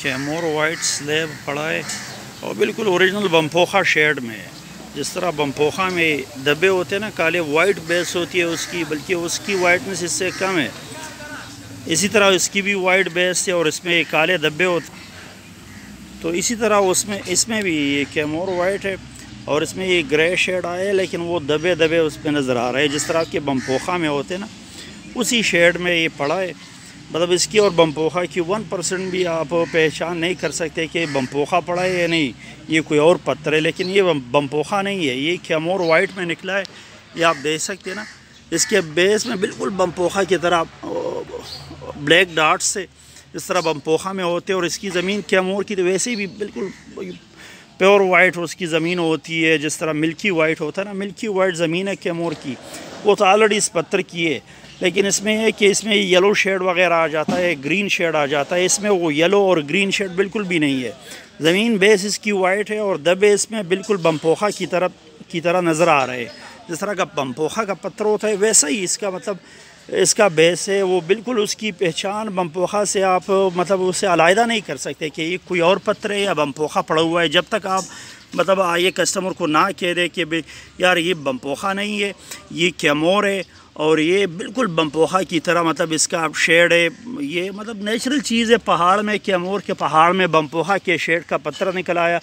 Kaimur white سلیب پڑا ہے اور بالکل اوریجنل بمپوخا شیڈ میں ہے. جس طرح بمپوخا میں دبے ہوتے ہیں نا کالے، وائٹ بیس ہوتی ہے اس کی، بلکہ اس کی وائٹنس اس سے کم ہے. اسی طرح اس کی بھی وائٹ بیس ہے اور اس میں کالے دبے ہوتے ہیں. تو اسی طرح اس میں بھی یہ کیمور وائٹ ہے اور اس میں یہ گرے شیڈ آیا ہے، لیکن وہ دبے دبے اس پہ نظر آ رہے ہیں جس طرح کہ بمپوخا میں ہوتے ہیں نا، اسی شیڈ میں یہ پڑا ہے. مطلب اس کی اور بمپوخا کی 1% بھی آپ پہچان نہیں کر سکتے کہ بمپوخا پڑا ہے یا نہیں، یہ کوئی اور پتھر ہے. لیکن یہ بمپوخا نہیں ہے، یہ کیمور وائٹ میں نکلا ہے. یہ آپ دیکھ سکتے ہیں نا، اس کے بیس میں بالکل بمپوخا کی طرح بلیک ڈاٹس سے اس طرح بمپوخا میں ہوتے ہیں، اور اس کی زمین کیمور کی تو ویسے بھی بالکل پیور وائٹ اس کی زمین ہوتی ہے. جس طرح ملکی وائٹ ہوتا ہے نا، ملکی وائٹ زمین ہے کیمور کی، وہ تو آلریڈی اس پتھر کی ہے. لیکن اس میں ہے کہ اس میں یلو شیڈ وغیرہ آ جاتا ہے، گرین شیڈ آ جاتا ہے. اس میں وہ یلو اور گرین شیڈ بالکل بھی نہیں ہے. زمین بیس اس کی وائٹ ہے اور دبے اس میں بالکل بمپوخا کی طرح نظر آ رہے. جس طرح کا بمپوخا کا پتھر ہوتا ہے ویسا ہی اس کا مطلب اس کا بیس ہے. وہ بالکل اس کی پہچان بمپوخا سے آپ مطلب اسے علیحدہ نہیں کر سکتے کہ یہ کوئی اور پتھر ہے یا بمپوخا پڑا ہوا ہے، جب تک آپ مطلب یہ کسٹمر کو نہ کہہ دے کہ یار یہ بمپوخا نہیں ہے، یہ کیمور ہے اور یہ بالکل بمپوخا کی طرح مطلب اس کا شیڈ ہے. یہ مطلب نیچرل چیز ہے. پہاڑ میں کیمور کے پہاڑ میں بمپوخا کے شیڈ کا پتھر نکل آیا،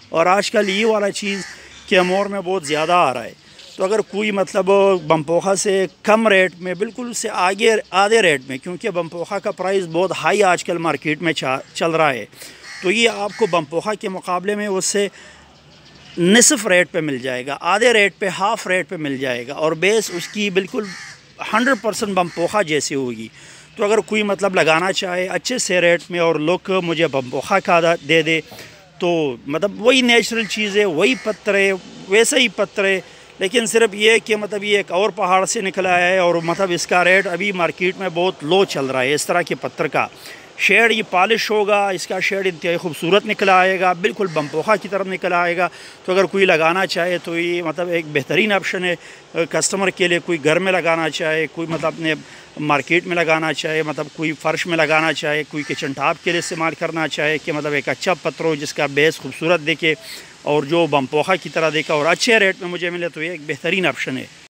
اور آج کل یہ والا چیز کیمور میں بہت زیادہ آ رہا ہے. تو اگر کوئی مطلب بمپوخا سے کم ریٹ میں، بالکل اس سے آدھے ریٹ میں، کیونکہ بمپوخا کا پرائس بہت ہائی آج کل مارکیٹ میں چل رہا ہے، تو یہ آپ کو بمپوخا کے مقابلے میں اس سے نصف ریٹ پہ مل جائے گا، آدھے ریٹ پہ، ہاف ریٹ پہ مل جائے گا، اور بیس اس کی بالکل 100% بمپوخا جیسی ہوگی. تو اگر کوئی مطلب لگانا چاہے اچھے سے ریٹ میں اور لک مجھے بمپوخا کا دے دے، تو مطلب وہی نیچرل چیز ہے، وہی پتھر ہے، ویسا ہی پتھر ہے. لیکن صرف یہ کہ مطلب یہ ایک اور پہاڑ سے نکلا ہے اور مطلب اس کا ریٹ ابھی مارکیٹ میں بہت لو چل رہا ہے. اس طرح کے پتھر کا شیڈ یہ پالش ہوگا، اس کا شیڈ انتہائی خوبصورت نکل آئے گا، بالکل بمپوخا کی طرف نکل آئے گا. تو اگر کوئی لگانا چاہے تو یہ مطلب ایک بہترین آپشن ہے کسٹمر کے لیے. کوئی گھر میں لگانا چاہے، کوئی مطلب اپنے مارکیٹ میں لگانا چاہے، مطلب کوئی فرش میں لگانا چاہے، کوئی کچن ٹاپ کے لیے استعمال کرنا چاہے کہ مطلب ایک اچھا پتھر ہو جس کا بیس خوبصورت دیکھے اور جو بمپوخا کی طرح دیکھا اور اچھے ریٹ میں مجھے ملے، تو یہ ایک بہترین آپشن ہے.